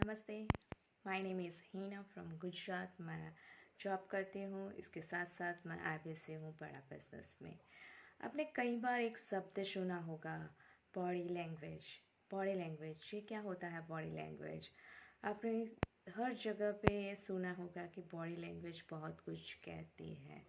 नमस्ते। My name is Heena from Gujarat. मैं job करती हूँ, इसके साथ साथ मैं IB हूँ बड़ा बिजनेस में। आपने कई बार एक शब्द सुना होगा, बॉडी लैंग्वेज। बॉडी लैंग्वेज, ये क्या होता है बॉडी लैंग्वेज? आपने हर जगह पे ये सुना होगा कि बॉडी लैंग्वेज बहुत कुछ कहती है।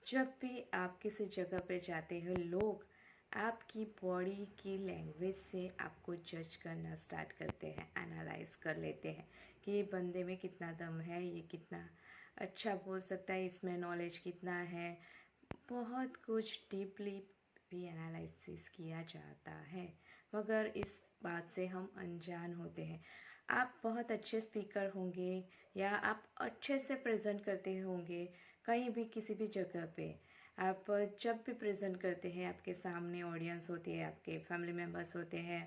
जब भी आप किसी जगह पे जाते हो, लोग आपकी बॉडी की लैंग्वेज से आपको जज करना स्टार्ट करते हैं, एनालाइज कर लेते हैं कि ये बंदे में कितना दम है, ये कितना अच्छा बोल सकता है, इसमें नॉलेज कितना है। बहुत कुछ डीपली भी एनालिसिस किया जाता है, मगर इस बात से हम अनजान होते हैं। आप बहुत अच्छे स्पीकर होंगे या आप अच्छे से प्रेजेंट करते होंगे कहीं भी किसी भी जगह पे। आप जब भी प्रेजेंट करते हैं, आपके सामने ऑडियंस होती है, आपके फैमिली मेम्बर्स होते हैं,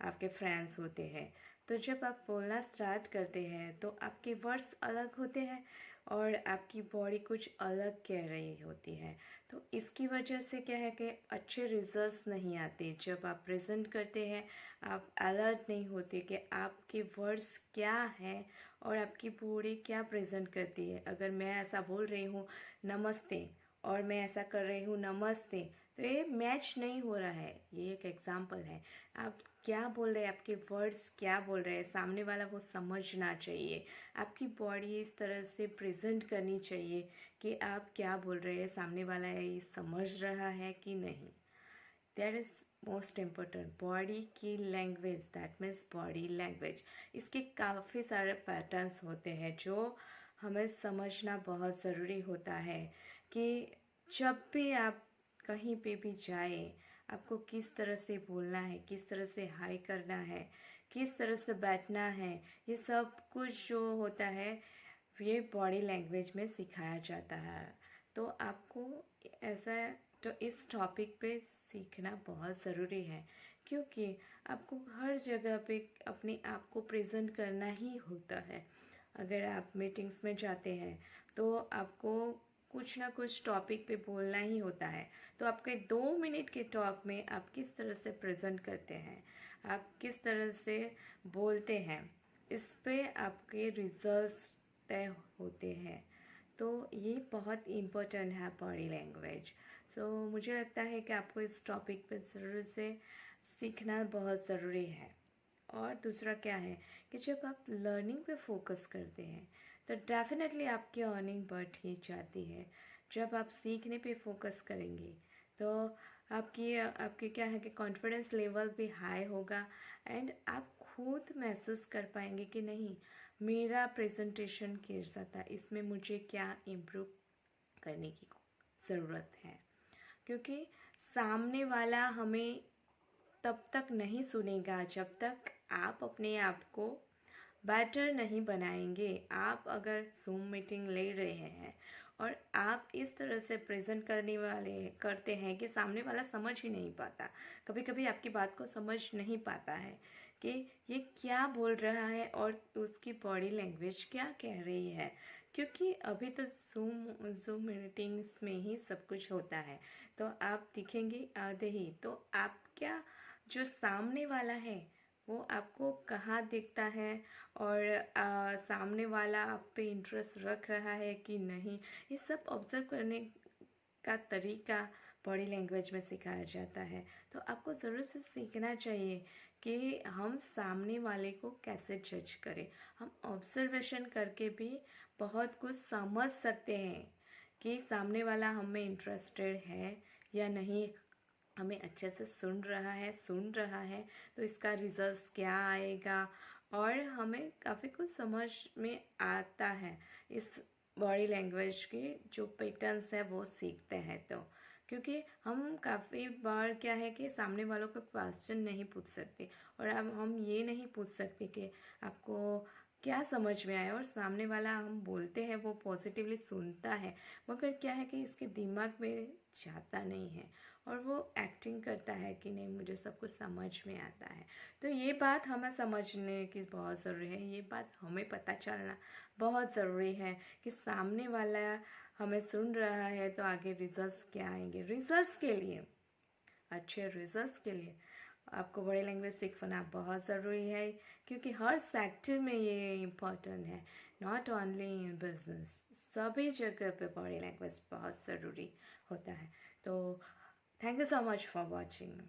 आपके फ्रेंड्स होते हैं, तो जब आप बोलना स्टार्ट करते हैं तो आपके वर्ड्स अलग होते हैं और आपकी बॉडी कुछ अलग कह रही होती है। तो इसकी वजह से क्या है कि अच्छे रिजल्ट्स नहीं आते। जब आप प्रेजेंट करते हैं, आप अलर्ट नहीं होते कि आपके वर्ड्स क्या है और आपकी बॉडी क्या प्रेजेंट करती है। अगर मैं ऐसा बोल रही हूँ नमस्ते और मैं ऐसा कर रही हूँ नमस्ते, तो ये मैच नहीं हो रहा है। ये एक एग्जाम्पल है। आप क्या बोल रहे हैं, आपके वर्ड्स क्या बोल रहे हैं, सामने वाला वो समझना चाहिए। आपकी बॉडी इस तरह से प्रेजेंट करनी चाहिए कि आप क्या बोल रहे हैं, सामने वाला ये समझ रहा है कि नहीं। That is most important, body की language, that means body language. इसके काफ़ी सारे पैटर्न्स होते हैं जो हमें समझना बहुत ज़रूरी होता है कि जब भी आप कहीं पे भी जाए, आपको किस तरह से बोलना है, किस तरह से हाई करना है, किस तरह से बैठना है। ये सब कुछ जो होता है ये बॉडी लैंग्वेज में सिखाया जाता है। तो आपको ऐसा, तो इस टॉपिक पे सीखना बहुत ज़रूरी है, क्योंकि आपको हर जगह पे अपने आप को प्रेजेंट करना ही होता है। अगर आप मीटिंग्स में जाते हैं तो आपको कुछ ना कुछ टॉपिक पे बोलना ही होता है। तो आपके 2 मिनट के टॉक में आप किस तरह से प्रेजेंट करते हैं, आप किस तरह से बोलते हैं, इस पे आपके रिजल्ट्स तय होते हैं। तो ये बहुत इम्पोर्टेंट है बॉडी लैंग्वेज। सो मुझे लगता है कि आपको इस टॉपिक पे ज़रूर से सीखना बहुत ज़रूरी है। और दूसरा क्या है कि जब आप लर्निंग पे फोकस करते हैं तो डेफिनेटली आपकी अर्निंग बढ़ ही जाती है। जब आप सीखने पे फोकस करेंगे तो आपकी क्या है कि कॉन्फिडेंस लेवल भी हाई होगा एंड आप खुद महसूस कर पाएंगे कि नहीं, मेरा प्रेजेंटेशन कैसा था, इसमें मुझे क्या इम्प्रूव करने की ज़रूरत है। क्योंकि सामने वाला हमें तब तक नहीं सुनेगा जब तक आप अपने आप को बेटर नहीं बनाएंगे। आप अगर जूम मीटिंग ले रहे हैं और आप इस तरह से प्रेजेंट करते हैं कि सामने वाला समझ ही नहीं पाता, कभी कभी आपकी बात को समझ नहीं पाता है कि ये क्या बोल रहा है और उसकी बॉडी लैंग्वेज क्या कह रही है। क्योंकि अभी तो जूम मीटिंग्स में ही सब कुछ होता है, तो आप दिखेंगे आधे ही। तो आप क्या, जो सामने वाला है वो आपको कहाँ दिखता है और सामने वाला आप पे इंटरेस्ट रख रहा है कि नहीं, ये सब ऑब्जर्व करने का तरीका बॉडी लैंग्वेज में सिखाया जाता है। तो आपको ज़रूर से सीखना चाहिए कि हम सामने वाले को कैसे जज करें। हम ऑब्जर्वेशन करके भी बहुत कुछ समझ सकते हैं कि सामने वाला हमें इंटरेस्टेड है या नहीं, हमें अच्छे से सुन रहा है तो इसका रिजल्ट क्या आएगा। और हमें काफ़ी कुछ समझ में आता है इस बॉडी लैंग्वेज के जो पैटर्न्स है वो सीखते हैं। तो क्योंकि हम काफ़ी बार क्या है कि सामने वालों को क्वेश्चन नहीं पूछ सकते और अब हम ये नहीं पूछ सकते कि आपको क्या समझ में आया, और सामने वाला हम बोलते हैं वो पॉजिटिवली सुनता है, मगर क्या है कि इसके दिमाग में जाता नहीं है और वो एक्टिंग करता है कि नहीं मुझे सब कुछ समझ में आता है। तो ये बात हमें समझने की बहुत ज़रूरी है, ये बात हमें पता चलना बहुत ज़रूरी है कि सामने वाला हमें सुन रहा है तो आगे रिजल्ट्स क्या आएंगे। रिजल्ट्स के लिए, अच्छे रिजल्ट्स के लिए आपको बॉडी लैंग्वेज सीखना बहुत ज़रूरी है, क्योंकि हर सेक्टर में ये इम्पोर्टेंट है, नॉट ओनली इन बिजनेस, सभी जगह पे बॉडी लैंग्वेज बहुत ज़रूरी होता है। तो thank you so much for watching.